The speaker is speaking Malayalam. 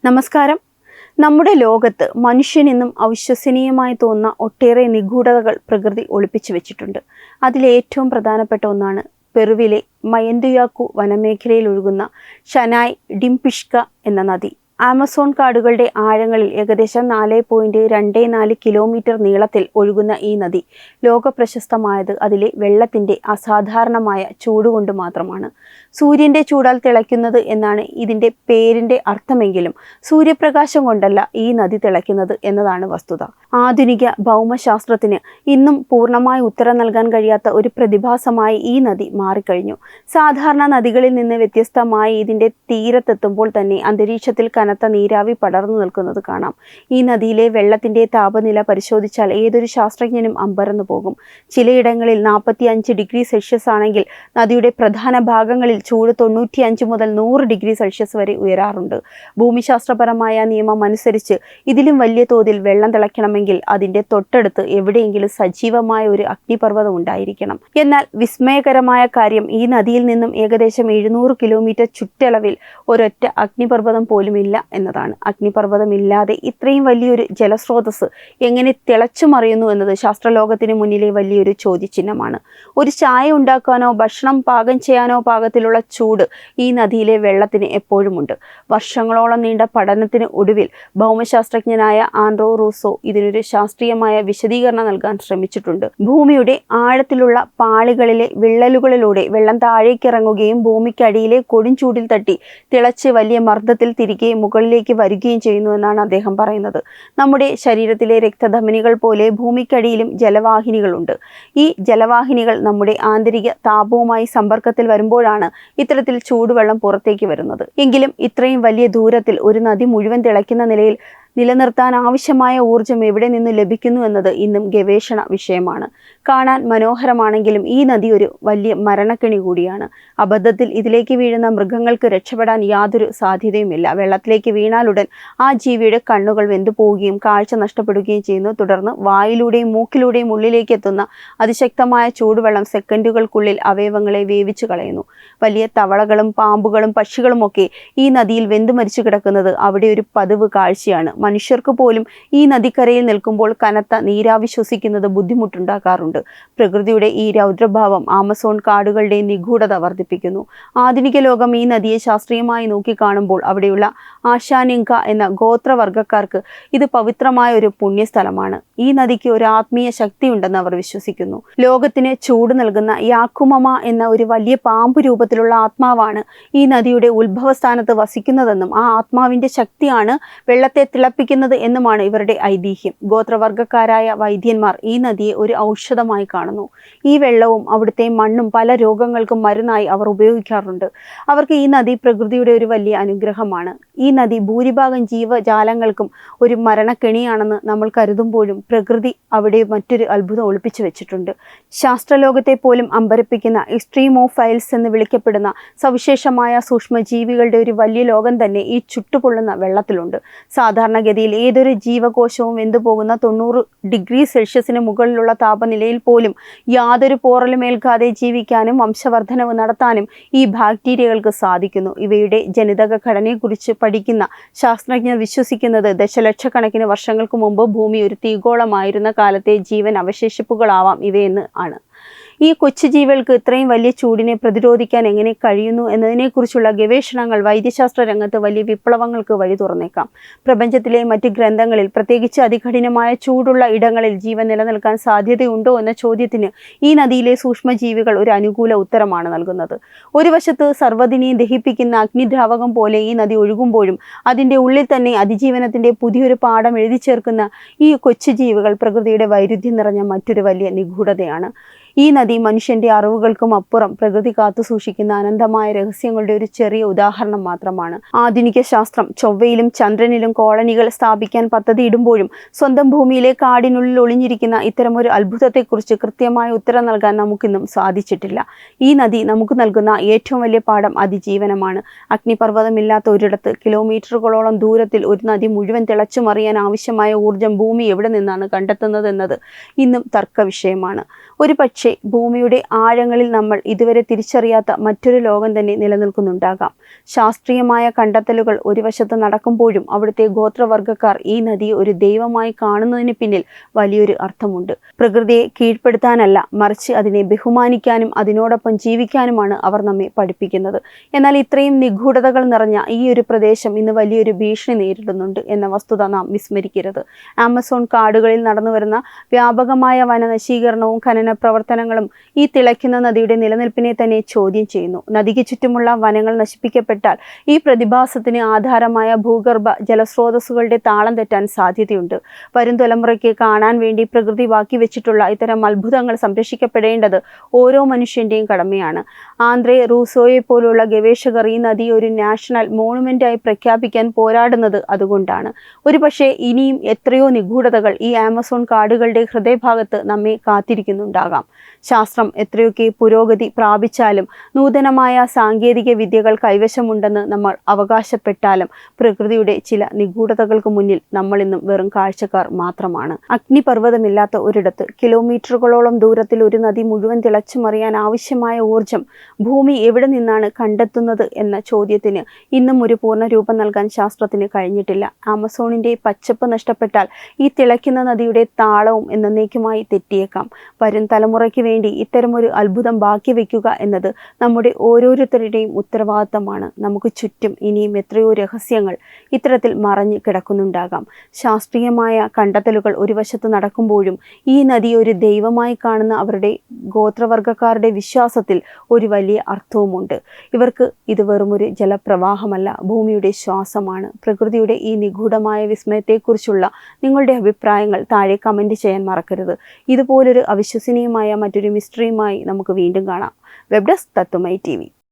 നമസ്കാരം. നമ്മുടെ ലോകത്ത് മനുഷ്യനെന്നും അവിശ്വസനീയമായി തോന്നുന്ന ഒട്ടേറെ നിഗൂഢതകൾ പ്രകൃതി ഒളിപ്പിച്ചു വെച്ചിട്ടുണ്ട്. അതിലേറ്റവും പ്രധാനപ്പെട്ട ഒന്നാണ് പെറുവിലെ മയന്തുയാക്കു വനമേഖലയിൽ ഒഴുകുന്ന ഷനായ് ഡിംപിഷ്ക എന്ന നദി. ആമസോൺ കാടുകളുടെ ആഴങ്ങളിൽ ഏകദേശം 4.24 കിലോമീറ്റർ നീളത്തിൽ ഒഴുകുന്ന ഈ നദി ലോകപ്രശസ്തമായത് അതിലെ വെള്ളത്തിൻ്റെ അസാധാരണമായ ചൂടുകൊണ്ട് മാത്രമാണ്. സൂര്യൻ്റെ ചൂടാൽ തിളയ്ക്കുന്നത് എന്നാണ് ഇതിൻ്റെ പേരിൻ്റെ അർത്ഥമെങ്കിലും സൂര്യപ്രകാശം കൊണ്ടല്ല ഈ നദി തിളയ്ക്കുന്നത് എന്നതാണ് വസ്തുത. ആധുനിക ഭൗമശാസ്ത്രത്തിന് ഇന്നും പൂർണ്ണമായി ഉത്തരം നൽകാൻ കഴിയാത്ത ഒരു പ്രതിഭാസമായി ഈ നദി മാറിക്കഴിഞ്ഞു. സാധാരണ നദികളിൽ നിന്ന് വ്യത്യസ്തമായി ഇതിൻ്റെ തീരത്തെത്തുമ്പോൾ തന്നെ അന്തരീക്ഷത്തിൽ കനത്ത നീരാവി പടർന്നു നിൽക്കുന്നത് കാണാം. ഈ നദിയിലെ വെള്ളത്തിൻ്റെ താപനില പരിശോധിച്ചാൽ ഏതൊരു ശാസ്ത്രജ്ഞനും അമ്പരന്നു പോകും. ചിലയിടങ്ങളിൽ 45 ഡിഗ്രി സെൽഷ്യസ് ആണെങ്കിൽ നദിയുടെ പ്രധാന ഭാഗങ്ങളിൽ ചൂട് 95 മുതൽ 100 ഡിഗ്രി സെൽഷ്യസ് വരെ ഉയരാറുണ്ട്. ഭൂമിശാസ്ത്രപരമായ നിയമം അനുസരിച്ച് ഇതിലും വലിയ തോതിൽ വെള്ളം തിളയ്ക്കണമെങ്കിൽ അതിൻ്റെ തൊട്ടടുത്ത് എവിടെയെങ്കിലും സജീവമായ ഒരു അഗ്നിപർവ്വതം ഉണ്ടായിരിക്കണം. എന്നാൽ വിസ്മയകരമായ കാര്യം ഈ നദിയിൽ നിന്നും ഏകദേശം 700 കിലോമീറ്റർ ചുറ്റളവിൽ ഒരൊറ്റ അഗ്നിപർവ്വതം പോലും ഇല്ല എന്നതാണ്. അഗ്നിപർവ്വതമില്ലാതെ ഇത്രയും വലിയൊരു ജലസ്രോതസ് എങ്ങനെ തിളച്ചു മറിയുന്നു എന്നത് ശാസ്ത്രലോകത്തിന് മുന്നിലെ വലിയൊരു ചോദ്യചിഹ്നമാണ്. ഒരു ചായ ഉണ്ടാക്കാനോ ഭക്ഷണം പാകം ചെയ്യാനോ പാകത്തിലുള്ള ചൂട് ഈ നദിയിലെ വെള്ളത്തിന് എപ്പോഴുമുണ്ട്. വർഷങ്ങളോളം നീണ്ട പഠനത്തിന് ഒടുവിൽ ഭൗമശാസ്ത്രജ്ഞനായ ആൻഡ്രോ റൂസോ ഇതിനൊരു ശാസ്ത്രീയമായ വിശദീകരണം നൽകാൻ ശ്രമിച്ചിട്ടുണ്ട്. ഭൂമിയുടെ ആഴത്തിലുള്ള പാളികളിലെ വിള്ളലുകളിലൂടെ വെള്ളം താഴേക്കിറങ്ങുകയും ഭൂമിക്കടിയിലെ കൊടുംചൂടിൽ തട്ടി തിളച്ച് വലിയ മർദ്ദത്തിൽ തിരികെ മുകളിലേക്ക് വരികയും ചെയ്യുന്നുവെന്നാണ് അദ്ദേഹം പറയുന്നത്. നമ്മുടെ ശരീരത്തിലെ രക്തധമനികൾ പോലെ ഭൂമിക്കടിയിലും ജലവാഹിനികളുണ്ട്. ഈ ജലവാഹിനികൾ നമ്മുടെ ആന്തരിക താപവുമായി സമ്പർക്കത്തിൽ വരുമ്പോഴാണ് ഇത്തരത്തിൽ ചൂടുവെള്ളം പുറത്തേക്ക് വരുന്നത്. എങ്കിലും ഇത്രയും വലിയ ദൂരത്തിൽ ഒരു നദി മുഴുവൻ തിളയ്ക്കുന്ന നിലയിൽ നിലനിർത്താൻ ആവശ്യമായ ഊർജം എവിടെ നിന്ന് ലഭിക്കുന്നു എന്നത് ഇന്നും ഗവേഷണ വിഷയമാണ്. കാണാൻ മനോഹരമാണെങ്കിലും ഈ നദി ഒരു വലിയ മരണക്കെണി കൂടിയാണ്. അബദ്ധത്തിൽ ഇതിലേക്ക് വീഴുന്ന മൃഗങ്ങൾക്ക് രക്ഷപ്പെടാൻ യാതൊരു സാധ്യതയുമില്ല. വെള്ളത്തിലേക്ക് വീണാലുടൻ ആ ജീവിയുടെ കണ്ണുകൾ വെന്തുപോവുകയും കാഴ്ച നഷ്ടപ്പെടുകയും ചെയ്യുന്നു. തുടർന്ന് വായിലൂടെയും മൂക്കിലൂടെയും ഉള്ളിലേക്ക് എത്തുന്ന അതിശക്തമായ ചൂടുവെള്ളം സെക്കൻഡുകൾക്കുള്ളിൽ അവയവങ്ങളെ വേവിച്ചു കളയുന്നു. വലിയ തവളകളും പാമ്പുകളും പക്ഷികളുമൊക്കെ ഈ നദിയിൽ വെന്തു മരിച്ചു കിടക്കുന്നത് അവിടെ ഒരു പതിവ് കാഴ്ചയാണ്. മനുഷ്യർക്ക് പോലും ഈ നദിക്കരയിൽ നിൽക്കുമ്പോൾ കനത്ത നീരാവി ശ്വസിക്കുന്നത് ബുദ്ധിമുട്ടുണ്ടാക്കാറുണ്ട്. പ്രകൃതിയുടെ ഈ രൗദ്രഭാവം ആമസോൺ കാടുകളുടെ നിഗൂഢത വർദ്ധിപ്പിക്കുന്നു. ആധുനിക ലോകം ഈ നദിയെ ശാസ്ത്രീയമായി നോക്കിക്കാണുമ്പോൾ അവിടെയുള്ള ആശാനിങ്ക എന്ന ഗോത്രവർഗക്കാർക്ക് ഇത് പവിത്രമായ ഒരു പുണ്യസ്ഥലമാണ്. ഈ നദിക്ക് ഒരു ആത്മീയ ശക്തിയുണ്ടെന്ന് അവർ വിശ്വസിക്കുന്നു. ലോകത്തിന് ചൂട് നൽകുന്ന യാക്കുമമ എന്ന ഒരു വലിയ പാമ്പ് രൂപത്തിലുള്ള ആത്മാവാണ് ഈ നദിയുടെ ഉത്ഭവസ്ഥാനത്ത് വസിക്കുന്നതെന്നും ആ ആത്മാവിൻ്റെ ശക്തിയാണ് വെള്ളത്തെ തിളപ്പിക്കുന്നത് എന്നുമാണ് ഇവരുടെ ഐതിഹ്യം. ഗോത്രവർഗക്കാരായ വൈദ്യന്മാർ ഈ നദിയെ ഒരു ഔഷധമായി കാണുന്നു. ഈ വെള്ളവും അവിടുത്തെ മണ്ണും പല രോഗങ്ങൾക്കും മരുന്നായി അവർ ഉപയോഗിക്കാറുണ്ട്. അവർക്ക് ഈ നദി പ്രകൃതിയുടെ ഒരു വലിയ അനുഗ്രഹമാണ്. ഈ നദി ഭൂരിഭാഗം ജീവജാലങ്ങൾക്കും ഒരു മരണക്കെണിയാണെന്ന് നമ്മൾ കരുതുമ്പോഴും പ്രകൃതി അവിടെ മറ്റൊരു അത്ഭുതം ഒളിപ്പിച്ചു വെച്ചിട്ടുണ്ട്. ശാസ്ത്രലോകത്തെ പോലും അമ്പരപ്പിക്കുന്ന എക്സ്ട്രീമോഫൈൽസ് എന്ന് വിളിക്കപ്പെടുന്ന സവിശേഷമായ സൂക്ഷ്മജീവികളുടെ ഒരു വലിയ ലോകം തന്നെ ഈ ചുട്ടുപൊള്ളുന്ന വെള്ളത്തിലുണ്ട്. സാധാരണഗതിയിൽ ഏതൊരു ജീവകോശവും വെന്തുപോകുന്ന 90 ഡിഗ്രി സെൽഷ്യസിന് മുകളിലുള്ള താപനിലയിൽ പോലും യാതൊരു പോറലുമേൽക്കാതെ ജീവിക്കാനും വംശവർദ്ധനവ് നടത്താനും ഈ ബാക്ടീരിയകൾക്ക് സാധിക്കുന്നു. ഇവയുടെ ജനിതക ഘടനയെക്കുറിച്ച് പഠിക്കുന്ന ശാസ്ത്രജ്ഞർ വിശ്വസിക്കുന്നത് ദശലക്ഷക്കണക്കിന് വർഷങ്ങൾക്ക് മുമ്പ് ഭൂമി ഒരു തീഗോളമായിരുന്ന കാലത്തെ ജീവൻ അവശേഷിപ്പുകളാവാം ഇവയെന്ന് ആണ്. ഈ കൊച്ചു ജീവികൾക്ക് ഇത്രയും വലിയ ചൂടിനെ പ്രതിരോധിക്കാൻ എങ്ങനെ കഴിയുന്നു എന്നതിനെക്കുറിച്ചുള്ള ഗവേഷണങ്ങൾ വൈദ്യശാസ്ത്ര രംഗത്ത് വലിയ വിപ്ലവങ്ങൾക്ക് വഴി തുറന്നേക്കാം. പ്രപഞ്ചത്തിലെ മറ്റ് ഗ്രന്ഥങ്ങളിൽ പ്രത്യേകിച്ച് അതികഠിനമായ ചൂടുള്ള ഇടങ്ങളിൽ ജീവൻ നിലനിൽക്കാൻ സാധ്യതയുണ്ടോ എന്ന ചോദ്യത്തിന് ഈ നദിയിലെ സൂക്ഷ്മജീവികൾ ഒരു അനുകൂല ഉത്തരമാണ് നൽകുന്നത്. ഒരു വശത്ത് സർവ്വതിനെയും ദഹിപ്പിക്കുന്ന അഗ്നിദ്രാവകം പോലെ ഈ നദി ഒഴുകുമ്പോഴും അതിൻ്റെ ഉള്ളിൽ തന്നെ അതിജീവനത്തിൻ്റെ പുതിയൊരു പാഠം എഴുതി ചേർക്കുന്ന ഈ കൊച്ചു ജീവികൾ പ്രകൃതിയുടെ വൈരുദ്ധ്യം നിറഞ്ഞ മറ്റൊരു വലിയ നിഗൂഢതയാണ്. ഈ നദി മനുഷ്യൻ്റെ അറിവുകൾക്കും അപ്പുറം പ്രകൃതി കാത്തു സൂക്ഷിക്കുന്ന അനന്തമായ രഹസ്യങ്ങളുടെ ഒരു ചെറിയ ഉദാഹരണം മാത്രമാണ്. ആധുനിക ശാസ്ത്രം ചൊവ്വയിലും ചന്ദ്രനിലും കോളനികൾ സ്ഥാപിക്കാൻ പദ്ധതിയിടുമ്പോഴും സ്വന്തം ഭൂമിയിലെ കാടിനുള്ളിൽ ഒളിഞ്ഞിരിക്കുന്ന ഇത്തരമൊരു അത്ഭുതത്തെക്കുറിച്ച് കൃത്യമായ ഉത്തരം നൽകാൻ നമുക്കിന്നും സാധിച്ചിട്ടില്ല. ഈ നദി നമുക്ക് നൽകുന്ന ഏറ്റവും വലിയ പാഠം അതിജീവനമാണ്. അഗ്നിപർവ്വതമില്ലാത്ത ഒരിടത്ത് കിലോമീറ്ററുകളോളം ദൂരത്തിൽ ഒരു നദി മുഴുവൻ തിളച്ചു മറിയാൻ ആവശ്യമായ ഊർജം ഭൂമി എവിടെ നിന്നാണ് കണ്ടെത്തുന്നതെന്നത് ഇന്നും തർക്ക വിഷയമാണ്. ഒരു പക്ഷേ ഭൂമിയുടെ ആഴങ്ങളിൽ നമ്മൾ ഇതുവരെ തിരിച്ചറിയാത്ത മറ്റൊരു ലോകം തന്നെ നിലനിൽക്കുന്നുണ്ടാകാം. ശാസ്ത്രീയമായ കണ്ടെത്തലുകൾ ഒരു വശത്ത് നടക്കുമ്പോഴും അവിടുത്തെ ഗോത്രവർഗ്ഗക്കാർ ഈ നദിയെ ഒരു ദൈവമായി കാണുന്നതിന് പിന്നിൽ വലിയൊരു അർത്ഥമുണ്ട്. പ്രകൃതിയെ കീഴ്പ്പെടുത്താനല്ല, മറിച്ച് അതിനെ ബഹുമാനിക്കാനും അതിനോടൊപ്പം ജീവിക്കാനുമാണ് അവർ നമ്മെ പഠിപ്പിക്കുന്നത്. എന്നാൽ ഇത്രയും നിഗൂഢതകൾ നിറഞ്ഞ ഈ ഒരു പ്രദേശം ഇന്ന് വലിയൊരു ഭീഷണി നേരിടുന്നുണ്ട് എന്ന വസ്തുത നാം വിസ്മരിക്കരുത്. ആമസോൺ കാടുകളിൽ നടന്നുവരുന്ന വ്യാപകമായ വനനശീകരണവും ഖനന പ്രവർത്തനങ്ങളും ഈ തിളയ്ക്കുന്ന നദിയുടെ നിലനിൽപ്പിനെ തന്നെ ചോദ്യം ചെയ്യുന്നു. നദിക്ക് ചുറ്റുമുള്ള വനങ്ങൾ നശിപ്പിക്കപ്പെട്ടാൽ ഈ പ്രതിഭാസത്തിന് ആധാരമായ ഭൂഗർഭ ജലസ്രോതസ്സുകളുടെ താളം തെറ്റാൻ സാധ്യതയുണ്ട്. വരും തലമുറയ്ക്ക് കാണാൻ വേണ്ടി പ്രകൃതി ബാക്കി വെച്ചിട്ടുള്ള ഇത്തരം അത്ഭുതങ്ങൾ സംരക്ഷിക്കപ്പെടേണ്ടത് ഓരോ മനുഷ്യന്റെയും കടമയാണ്. ആന്ദ്രേ റൂസോയെ പോലുള്ള ഗവേഷകർ ഈ നദി ഒരു നാഷണൽ മോണുമെന്റായി പ്രഖ്യാപിക്കാൻ പോരാടുന്നത് അതുകൊണ്ടാണ്. ഒരുപക്ഷെ ഇനിയും എത്രയോ നിഗൂഢതകൾ ഈ ആമസോൺ കാടുകളുടെ ഹൃദയഭാഗത്ത് നമ്മെ കാത്തിരിക്കുന്നുണ്ടാകാം. ശാസ്ത്രം എത്രയൊക്കെ പുരോഗതി പ്രാപിച്ചാലും നൂതനമായ സാങ്കേതിക വിദ്യകൾ കൈവശമുണ്ടെന്ന് നമ്മൾ അവകാശപ്പെട്ടാലും പ്രകൃതിയുടെ ചില നിഗൂഢതകൾക്ക് മുന്നിൽ നമ്മൾ ഇന്നും വെറും കാഴ്ചക്കാർ മാത്രമാണ്. അഗ്നിപർവ്വതമില്ലാത്ത ഒരിടത്ത് കിലോമീറ്ററുകളോളം ദൂരത്തിൽ ഒരു നദി മുഴുവൻ തിളച്ചുമറിയാൻ ആവശ്യമായ ഊർജം ഭൂമി എവിടെ നിന്നാണ് കണ്ടെത്തുന്നത് എന്ന ചോദ്യത്തിന് ഇന്നും ഒരു പൂർണ്ണ രൂപം നൽകാൻ ശാസ്ത്രത്തിന് കഴിഞ്ഞിട്ടില്ല. ആമസോണിന്റെ പച്ചപ്പ് നഷ്ടപ്പെട്ടാൽ ഈ തിളയ്ക്കുന്ന നദിയുടെ താളവും എന്നേക്കുമായി തെറ്റിയേക്കാം. വരും തലമുറയ്ക്ക് വേണ്ടി ഇത്തരമൊരു അത്ഭുതം ബാക്കി വയ്ക്കുക എന്നത് നമ്മുടെ ഓരോരുത്തരുടെയും ഉത്തരവാദിത്തമാണ്. നമുക്ക് ചുറ്റും ഇനിയും എത്രയോ രഹസ്യങ്ങൾ ഇത്തരത്തിൽ മറഞ്ഞു കിടക്കുന്നുണ്ടാകാം. ശാസ്ത്രീയമായ കണ്ടെത്തലുകൾ ഒരു വശത്ത് നടക്കുമ്പോഴും ഈ നദി ഒരു ദൈവമായി കാണുന്ന അവരുടെ ഗോത്രവർഗ്ഗക്കാരുടെ വിശ്വാസത്തിൽ ഒരു വലിയ അർത്ഥവുമുണ്ട്. ഇവർക്ക് ഇത് വെറുമൊരു ജലപ്രവാഹമല്ല, ഭൂമിയുടെ ശ്വാസമാണ്. പ്രകൃതിയുടെ ഈ നിഗൂഢമായ വിസ്മയത്തെക്കുറിച്ചുള്ള നിങ്ങളുടെ അഭിപ്രായങ്ങൾ താഴെ കമൻറ്റ് ചെയ്യാൻ മറക്കരുത്. ഇതുപോലൊരു അവിശ്വസനീയമായ മറ്റൊരു മിസ്റ്ററിയുമായി നമുക്ക് വീണ്ടും കാണാം. വെബ് ഡെസ്ക് തത്വമൈ TV.